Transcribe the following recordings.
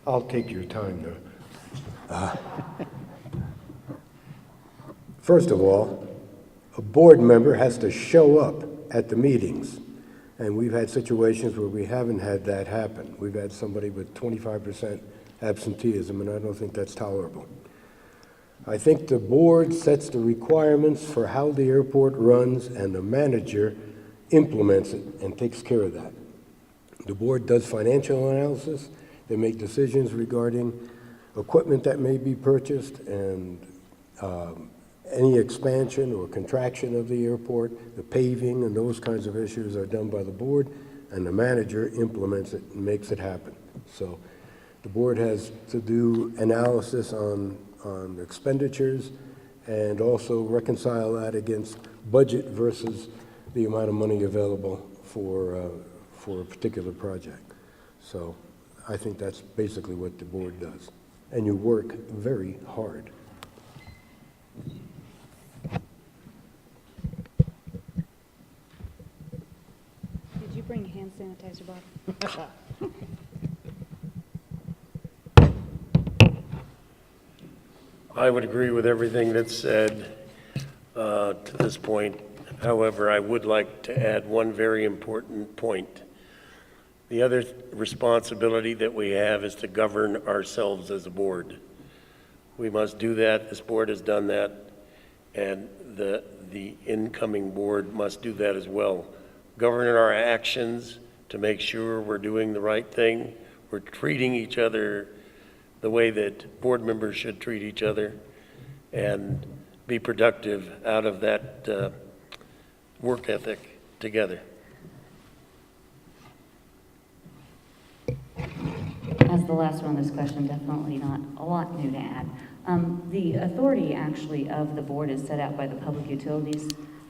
I'll take your time now. First of all, a board member has to show up at the meetings. And we've had situations where we haven't had that happen. We've had somebody with 25% absenteeism, and I don't think that's tolerable. I think the board sets the requirements for how the airport runs, and the manager implements it and takes care of that. The board does financial analysis. They make decisions regarding equipment that may be purchased and any expansion or contraction of the airport, the paving and those kinds of issues are done by the board, and the manager implements it and makes it happen. So the board has to do analysis on expenditures and also reconcile that against budget versus the amount of money available for a particular project. So I think that's basically what the board does. And you work very hard. Did you bring a hand sanitizer bottle? I would agree with everything that's said to this point. However, I would like to add one very important point. The other responsibility that we have is to govern ourselves as a board. We must do that. This board has done that, and the incoming board must do that as well. Govern our actions to make sure we're doing the right thing. We're treating each other the way that board members should treat each other, and be productive out of that work ethic together. As the last one, this question, definitely not a lot new to add. The authority actually of the board is set out by the Public Utilities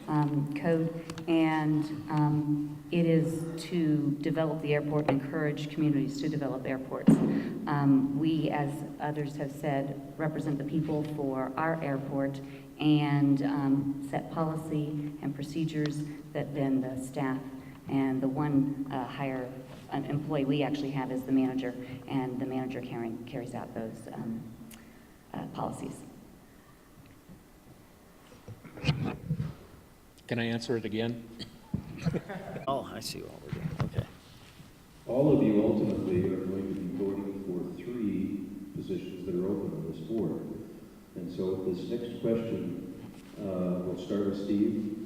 Code, and it is to develop the airport and encourage communities to develop airports. We, as others have said, represent the people for our airport and set policy and procedures that then the staff and the one higher employee we actually have is the manager, and the manager carries out those policies. Can I answer it again? Oh, I see what we're doing, okay. All of you ultimately are going to be voting for 3 positions that are open on this board. And so this next question, we'll start with Steve.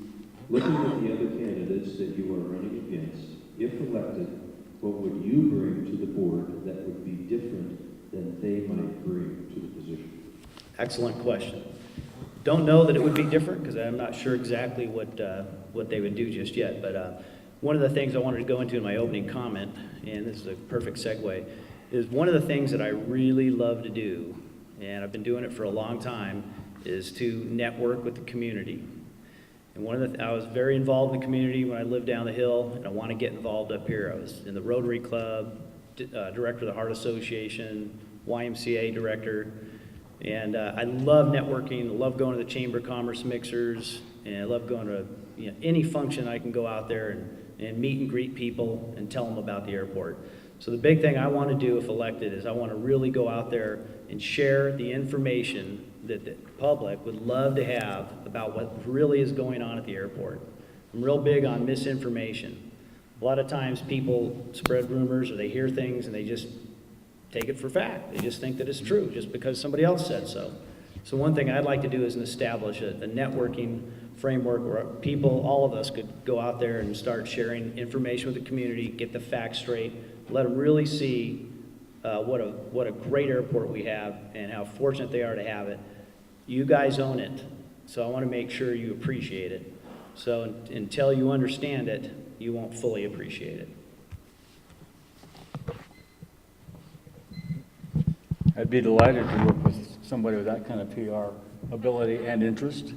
Looking at the other candidates that you are running against, if elected, what would you bring to the board that would be different than they might bring to the position? Excellent question. Don't know that it would be different because I'm not sure exactly what they would do just yet. But one of the things I wanted to go into in my opening comment, and this is a perfect segue, is one of the things that I really love to do, and I've been doing it for a long time, is to network with the community. And I was very involved in the community when I lived down the hill, and I want to get involved up here. I was in the Rotary Club, director of the Heart Association, YMCA director. And I love networking. I love going to the Chamber of Commerce mixers, and I love going to any function I can go out there and meet and greet people and tell them about the airport. So the big thing I want to do if elected is I want to really go out there and share the information that the public would love to have about what really is going on at the airport. I'm real big on misinformation. A lot of times people spread rumors or they hear things and they just take it for fact. They just think that it's true just because somebody else said so. So one thing I'd like to do is establish a networking framework where people, all of us, could go out there and start sharing information with the community, get the facts straight, let them really see what a great airport we have and how fortunate they are to have it. You guys own it, so I want to make sure you appreciate it. So until you understand it, you won't fully appreciate it. I'd be delighted to work with somebody with that kind of PR ability and interest.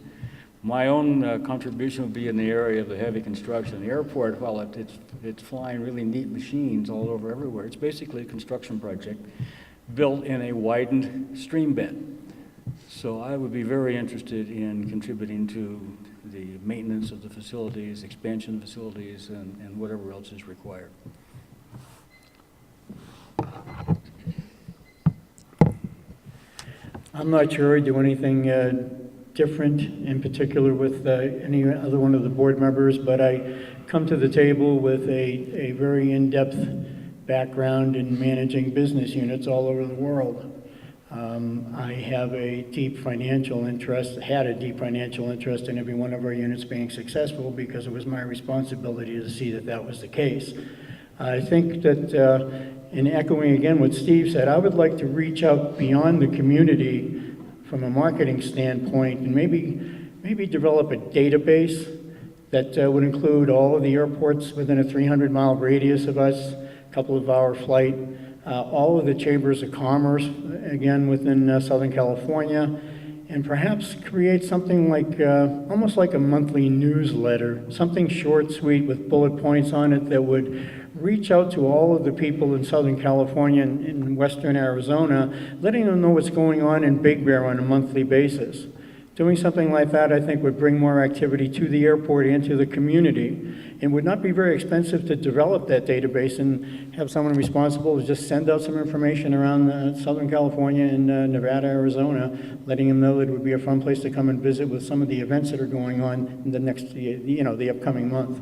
My own contribution would be in the area of the heavy construction. The airport, while it's flying really neat machines all over everywhere, it's basically a construction project built in a widened stream bed. So I would be very interested in contributing to the maintenance of the facilities, expansion of facilities, and whatever else is required. I'm not sure I do anything different in particular with any other one of the board members, but I come to the table with a very in-depth background in managing business units all over the world. I have a deep financial interest, had a deep financial interest in every one of our units being successful because it was my responsibility to see that that was the case. I think that in echoing again what Steve said, I would like to reach out beyond the community from a marketing standpoint and maybe develop a database that would include all of the airports within a 300-mile radius of us, a couple of hour flight, all of the chambers of commerce, again, within Southern California, and perhaps create something like, almost like a monthly newsletter, something short, sweet, with bullet points on it that would reach out to all of the people in Southern California and in Western Arizona, letting them know what's going on in Big Bear on a monthly basis. Doing something like that, I think, would bring more activity to the airport and to the community. It would not be very expensive to develop that database and have someone responsible to just send out some information around Southern California and Nevada, Arizona, letting them know that it would be a fun place to come and visit with some of the events that are going on in the next, the upcoming month.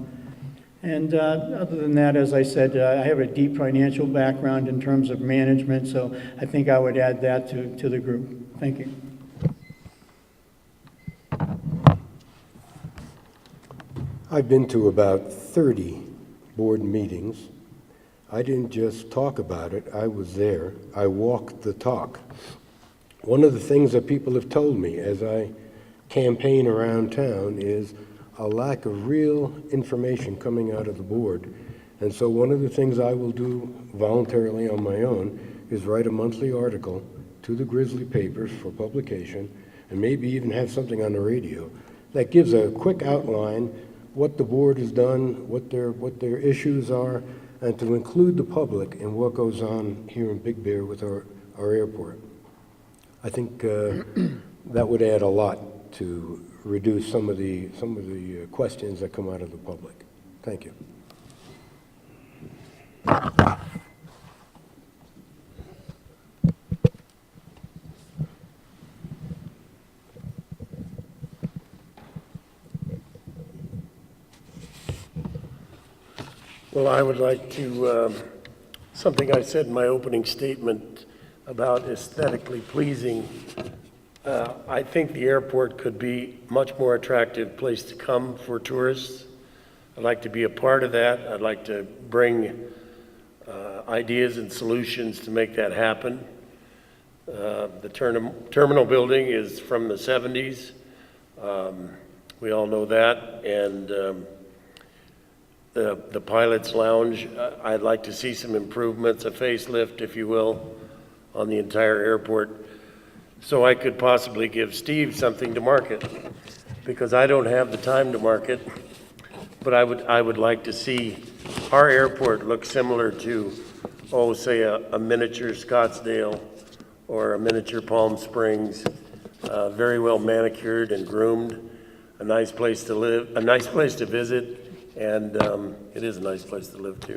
And other than that, as I said, I have a deep financial background in terms of management, so I think I would add that to the group. Thank you. I've been to about 30 board meetings. I didn't just talk about it, I was there. I walked the talk. One of the things that people have told me as I campaign around town is a lack of real information coming out of the board. And so one of the things I will do voluntarily on my own is write a monthly article to the Grizzly papers for publication, and maybe even have something on the radio that gives a quick outline what the board has done, what their issues are, and to include the public in what goes on here in Big Bear with our airport. I think that would add a lot to reduce some of the questions that come out of the public. Thank you. Well, I would like to, something I said in my opening statement about aesthetically pleasing. I think the airport could be a much more attractive place to come for tourists. I'd like to be a part of that. I'd like to bring ideas and solutions to make that happen. The terminal building is from the 70s. We all know that. And the pilot's lounge, I'd like to see some improvements, a facelift, if you will, on the entire airport, so I could possibly give Steve something to market, because I don't have the time to market, but I would like to see our airport look similar to, say a miniature Scottsdale or a miniature Palm Springs, very well manicured and groomed, a nice place to live, a nice place to visit. And it is a nice place to live too.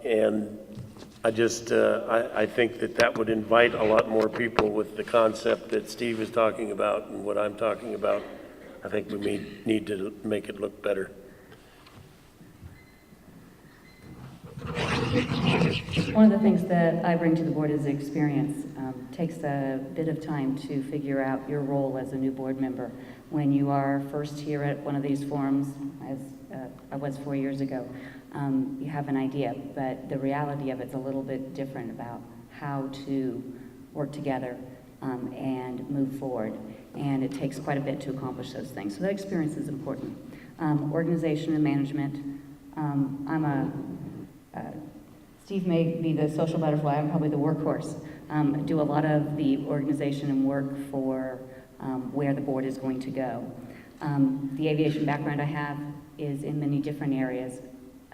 And I think that would invite a lot more people with the concept that Steve is talking about and what I'm talking about. I think we need to make it look better. One of the things that I bring to the board is experience. Takes a bit of time to figure out your role as a new board member. When you are first here at one of these forums, as I was 4 years ago, you have an idea, but the reality of it's a little bit different about how to work together and move forward. And it takes quite a bit to accomplish those things. So that experience is important. Organization and management. Steve may be the social butterfly, I'm probably the workhorse. Do a lot of the organization and work for where the board is going to go. The aviation background I have is in many different areas.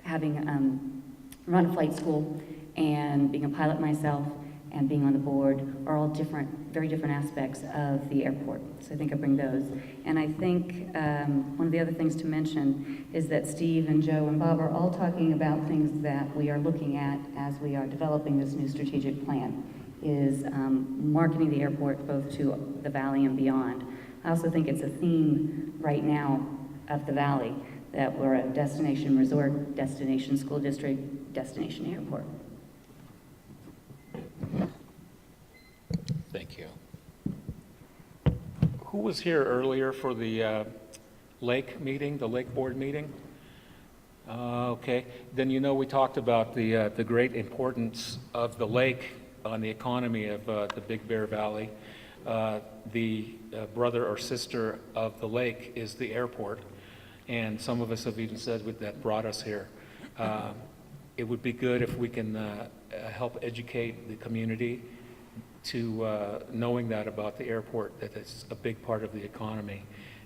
Having run a flight school and being a pilot myself and being on the board are all different, very different aspects of the airport. So I think I bring those. And I think one of the other things to mention is that Steve and Joe and Bob are all talking about things that we are looking at as we are developing this new strategic plan. is marketing the airport both to the valley and beyond. I also think it's a theme right now of the valley that we're a destination resort, destination school district, destination airport. Thank you. Who was here earlier for the lake meeting, the lake board meeting? Okay, then you know we talked about the great importance of the lake on the economy of the Big Bear Valley. The brother or sister of the lake is the airport, and some of us have even said that brought us here. It would be good if we can help educate the community to knowing that about the airport, that it's a big part of the economy,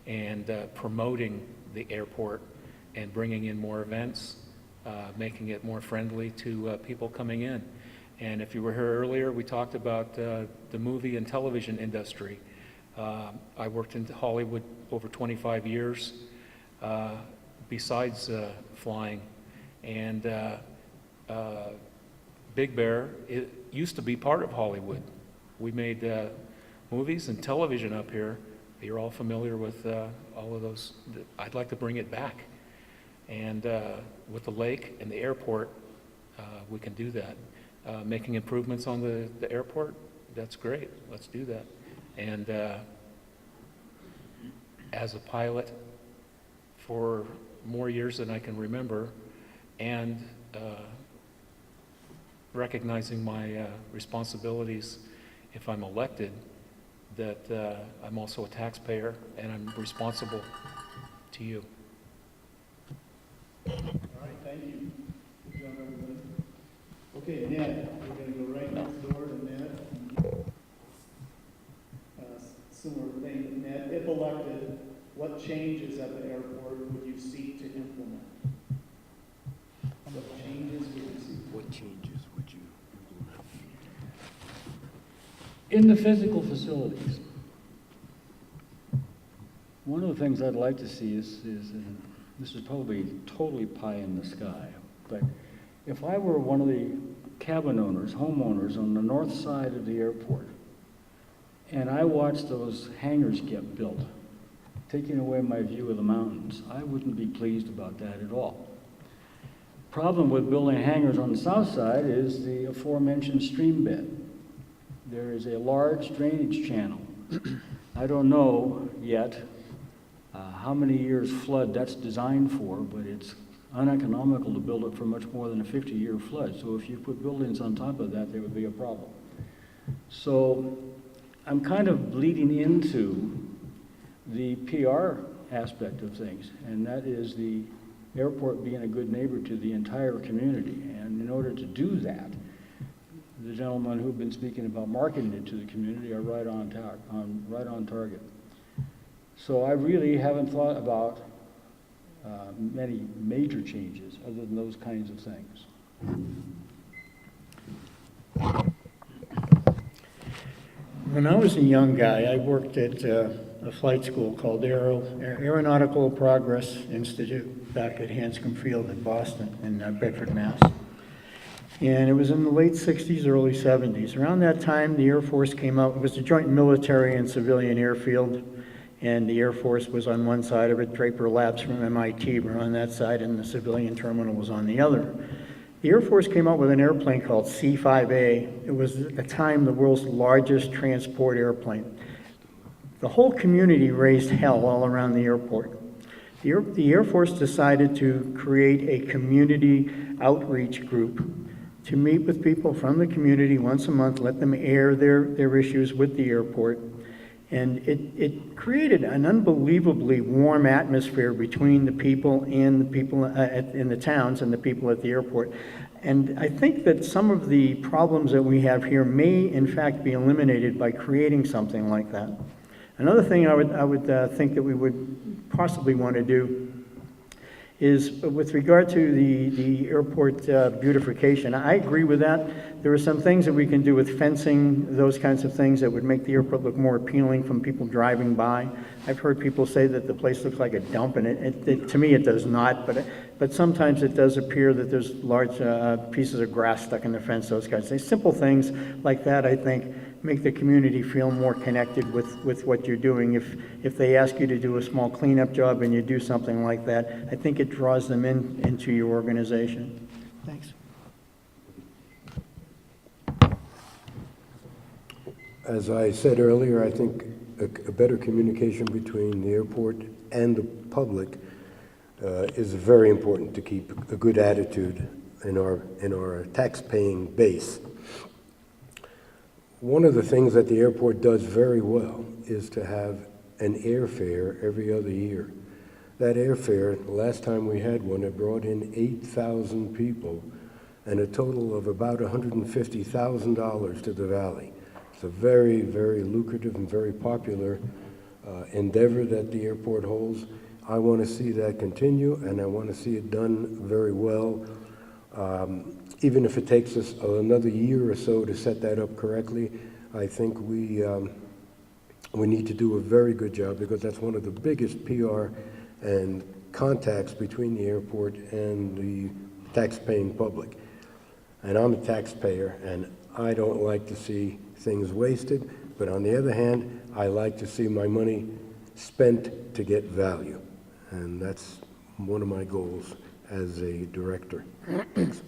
and promoting the airport and bringing in more events, making it more friendly to people coming in. And if you were here earlier, we talked about the movie and television industry. I worked in Hollywood over 25 years, besides flying. And Big Bear, it used to be part of Hollywood. We made movies and television up here. You're all familiar with all of those. I'd like to bring it back. And with the lake and the airport, we can do that. Making improvements on the airport, that's great. Let's do that. And as a pilot for more years than I can remember, and recognizing my responsibilities if I'm elected, that I'm also a taxpayer and I'm responsible to you. All right, thank you. Good job, everybody. Okay, Ned, we're going to go right next door to Ned. Similar thing, Ned, if elected, what changes at the airport would you seek to implement? What changes would you seek? What changes would you implement? In the physical facilities, one of the things I'd like to see is this is probably totally pie in the sky, but if I were one of the cabin owners, homeowners on the north side of the airport, and I watched those hangars get built, taking away my view of the mountains, I wouldn't be pleased about that at all. Problem with building hangars on the south side is the aforementioned stream bed. There is a large drainage channel. I don't know yet how many years flood that's designed for, but it's uneconomical to build it for much more than a 50-year flood. So if you put buildings on top of that, there would be a problem. So I'm kind of bleeding into the PR aspect of things, and that is the airport being a good neighbor to the entire community. And in order to do that, the gentlemen who've been speaking about marketing it to the community are right on target. So I really haven't thought about many major changes other than those kinds of things. When I was a young guy, I worked at a flight school called Aeronautical Progress Institute back at Hanscom Field in Boston, in Bedford, Mass. And it was in the late 60s, early 70s. Around that time, the Air Force came out. It was a joint military and civilian airfield, and the Air Force was on one side of it. Draper Labs from MIT were on that side, and the civilian terminal was on the other. The Air Force came out with an airplane called C-5A. It was, at the time, the world's largest transport airplane. The whole community raised hell all around the airport. The Air Force decided to create a community outreach group to meet with people from the community once a month, let them air their issues with the airport. And it created an unbelievably warm atmosphere between the people and the people in the towns and the people at the airport. And I think that some of the problems that we have here may, in fact, be eliminated by creating something like that. Another thing I would think that we would possibly want to do is with regard to the airport beautification. I agree with that. There are some things that we can do with fencing, those kinds of things that would make the airport look more appealing from people driving by. I've heard people say that the place looks like a dump, and to me it does not, but sometimes it does appear that there's large pieces of grass stuck in the fence, those kinds of things. Simple things like that, I think, make the community feel more connected with what you're doing. If they ask you to do a small cleanup job and you do something like that, I think it draws them into your organization. Thanks. As I said earlier, I think a better communication between the airport and the public is very important to keep a good attitude in our tax-paying base. One of the things that the airport does very well is to have an airfare every other year. That airfare, the last time we had one, it brought in 8,000 people and a total of about $150,000 to the valley. It's a very, very lucrative and very popular endeavor that the airport holds. I want to see that continue, and I want to see it done very well. Even if it takes us another year or so to set that up correctly, I think we need to do a very good job, because that's one of the biggest PR and contacts between the airport and the tax-paying public. And I'm a taxpayer, and I don't like to see things wasted, but on the other hand, I like to see my money spent to get value. And that's one of my goals as a director. Thanks.